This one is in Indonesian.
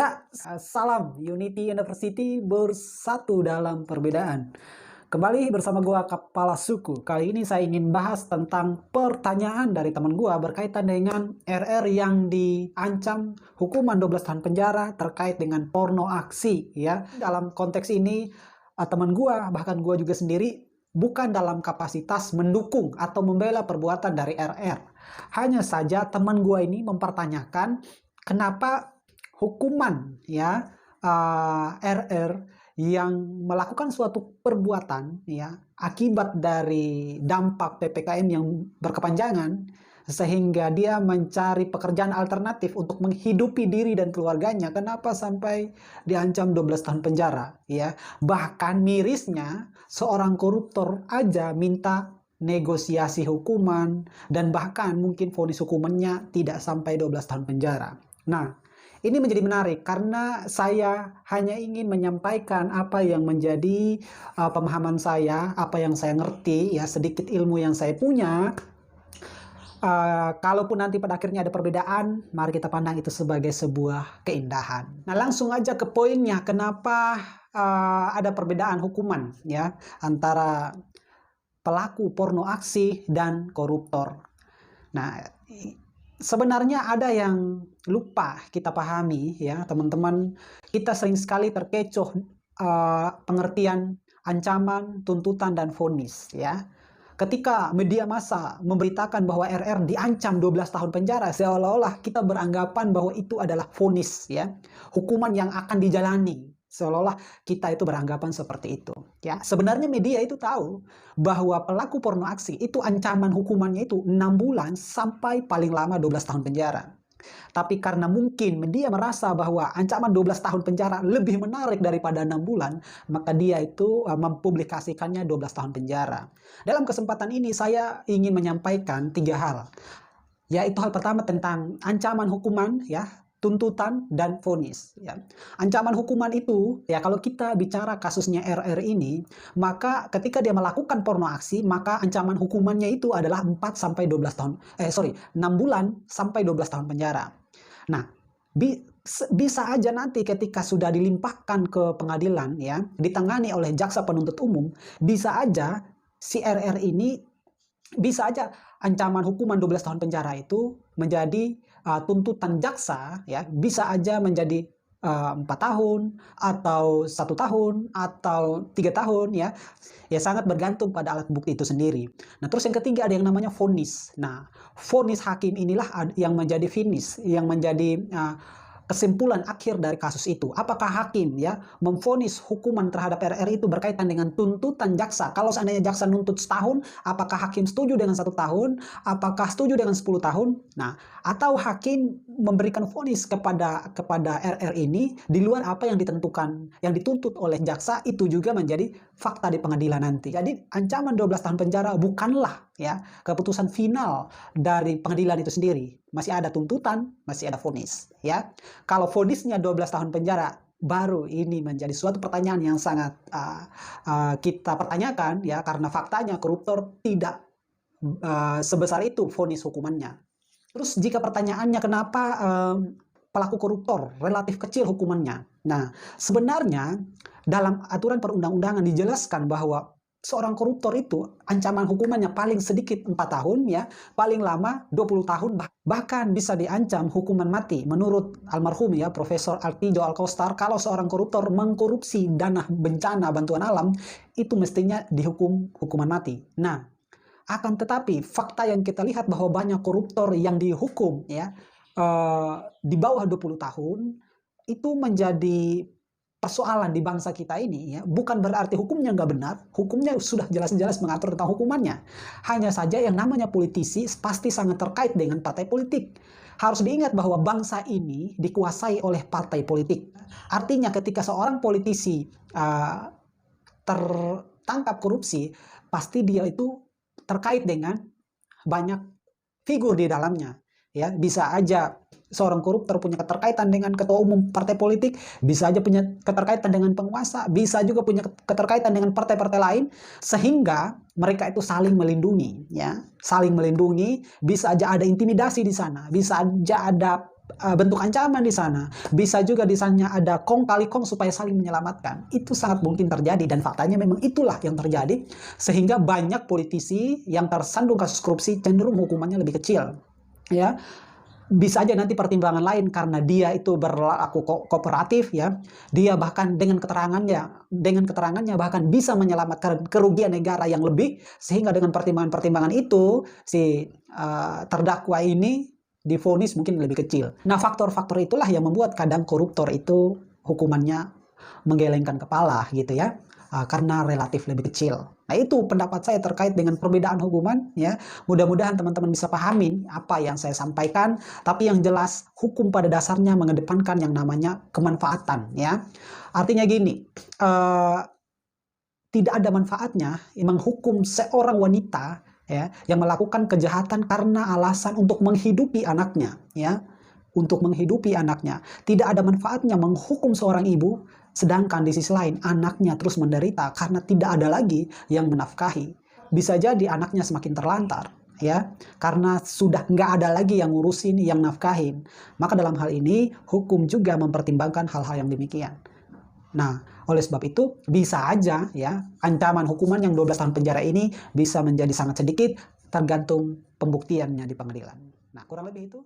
Ya, salam Unity University bersatu dalam perbedaan. Kembali bersama gua Kepala Suku. Kali ini saya ingin bahas tentang pertanyaan dari teman gua berkaitan dengan RR yang diancam hukuman 12 tahun penjara terkait dengan porno aksi ya. Dalam konteks ini teman gua bahkan gua juga sendiri bukan dalam kapasitas mendukung atau membela perbuatan dari RR. Hanya saja teman gua ini mempertanyakan kenapa hukuman ya RR yang melakukan suatu perbuatan ya akibat dari dampak PPKM yang berkepanjangan sehingga dia mencari pekerjaan alternatif untuk menghidupi diri dan keluarganya, kenapa sampai diancam 12 tahun penjara ya. Bahkan mirisnya seorang koruptor aja minta negosiasi hukuman dan bahkan mungkin vonis hukumannya tidak sampai 12 tahun penjara. Nah, ini menjadi menarik karena saya hanya ingin menyampaikan apa yang menjadi pemahaman saya, apa yang saya ngerti, ya sedikit ilmu yang saya punya. Kalaupun nanti pada akhirnya ada perbedaan, mari kita pandang itu sebagai sebuah keindahan. Nah, langsung aja ke poinnya, kenapa ada perbedaan hukuman ya antara pelaku porno aksi dan koruptor. Nah, sebenarnya ada yang lupa kita pahami ya teman-teman. Kita sering sekali terkecoh pengertian ancaman, tuntutan, dan vonis ya. Ketika media massa memberitakan bahwa RR diancam 12 tahun penjara, seolah-olah kita beranggapan bahwa itu adalah vonis ya, hukuman yang akan dijalani. Seolah-olah kita itu beranggapan seperti itu ya. Sebenarnya media itu tahu bahwa pelaku porno aksi itu ancaman hukumannya itu 6 bulan sampai paling lama 12 tahun penjara. Tapi karena mungkin media merasa bahwa ancaman 12 tahun penjara lebih menarik daripada 6 bulan, maka dia itu mempublikasikannya 12 tahun penjara. Dalam kesempatan ini saya ingin menyampaikan 3 hal. Yaitu hal pertama tentang ancaman hukuman ya, tuntutan, dan vonis ya. Ancaman hukuman itu ya, kalau kita bicara kasusnya RR ini, maka ketika dia melakukan porno aksi, maka ancaman hukumannya itu adalah 4 sampai 12 tahun 6 bulan sampai 12 tahun penjara. Nah, bisa aja nanti ketika sudah dilimpahkan ke pengadilan ya, ditangani oleh jaksa penuntut umum, bisa aja si RR ini, bisa aja ancaman hukuman 12 tahun penjara itu menjadi tuntutan jaksa ya, bisa aja menjadi 4 tahun atau 1 tahun atau 3 tahun ya. Ya sangat bergantung pada alat bukti itu sendiri. Nah, terus yang ketiga ada yang namanya vonis. Nah, vonis hakim inilah yang menjadi finish, yang menjadi kesimpulan akhir dari kasus itu. Apakah hakim ya memvonis hukuman terhadap RR itu berkaitan dengan tuntutan jaksa? Kalau seandainya jaksa nuntut setahun, apakah hakim setuju dengan 1 tahun? Apakah setuju dengan 10 tahun? Nah, atau hakim memberikan vonis kepada RR ini di luar apa yang ditentukan, yang dituntut oleh jaksa, itu juga menjadi fakta di pengadilan nanti. Jadi ancaman 12 tahun penjara bukanlah ya keputusan final dari pengadilan itu sendiri. Masih ada tuntutan, masih ada vonis ya. Kalau vonisnya 12 tahun penjara, baru ini menjadi suatu pertanyaan yang sangat kita pertanyakan ya, karena faktanya koruptor tidak sebesar itu vonis hukumannya. Terus jika pertanyaannya kenapa pelaku koruptor relatif kecil hukumannya? Nah, sebenarnya dalam aturan perundang-undangan dijelaskan bahwa seorang koruptor itu ancaman hukumannya paling sedikit 4 tahun ya, paling lama 20 tahun, bahkan bisa diancam hukuman mati. Menurut almarhum ya Profesor Alkijo Alkostar, kalau seorang koruptor mengkorupsi dana bencana bantuan alam, itu mestinya dihukum hukuman mati. Nah, akan tetapi fakta yang kita lihat bahwa banyak koruptor yang dihukum ya di bawah 20 tahun, itu menjadi persoalan di bangsa kita ini ya. Bukan berarti hukumnya nggak benar, hukumnya sudah jelas-jelas mengatur tentang hukumannya. Hanya saja yang namanya politisi pasti sangat terkait dengan partai politik. Harus diingat bahwa bangsa ini dikuasai oleh partai politik. Artinya ketika seorang politisi tertangkap korupsi, pasti dia itu terkait dengan banyak figur di dalamnya ya. Bisa aja seorang koruptor punya keterkaitan dengan ketua umum partai politik, bisa aja punya keterkaitan dengan penguasa, bisa juga punya keterkaitan dengan partai-partai lain, sehingga mereka itu saling melindungi ya, saling melindungi. Bisa aja ada intimidasi di sana, bisa aja ada bentuk ancaman di sana. Bisa juga di sana ada kong kali kong supaya saling menyelamatkan. Itu sangat mungkin terjadi dan faktanya memang itulah yang terjadi. Sehingga banyak politisi yang tersandung kasus korupsi cenderung hukumannya lebih kecil. Ya, bisa aja nanti pertimbangan lain karena dia itu berlaku kooperatif ya, dia bahkan dengan keterangannya bahkan bisa menyelamatkan kerugian negara yang lebih, sehingga dengan pertimbangan-pertimbangan itu si terdakwa ini divonis mungkin lebih kecil. Nah, faktor-faktor itulah yang membuat kadang koruptor itu hukumannya menggelengkan kepala gitu ya, karena relatif lebih kecil. Nah, itu pendapat saya terkait dengan perbedaan hukuman ya. Mudah-mudahan teman-teman bisa pahami apa yang saya sampaikan, tapi yang jelas hukum pada dasarnya mengedepankan yang namanya kemanfaatan ya. Artinya gini, tidak ada manfaatnya menghukum seorang wanita ya yang melakukan kejahatan karena alasan untuk menghidupi anaknya ya. Untuk menghidupi anaknya. Tidak ada manfaatnya menghukum seorang ibu, sedangkan di sisi lain anaknya terus menderita karena tidak ada lagi yang menafkahi. Bisa jadi anaknya semakin terlantar, ya, karena sudah nggak ada lagi yang ngurusin, yang nafkahin. Maka dalam hal ini, hukum juga mempertimbangkan hal-hal yang demikian. Nah, oleh sebab itu, bisa aja ya, ancaman hukuman yang 12 tahun penjara ini bisa menjadi sangat sedikit, tergantung pembuktiannya di pengadilan. Nah, kurang lebih itu.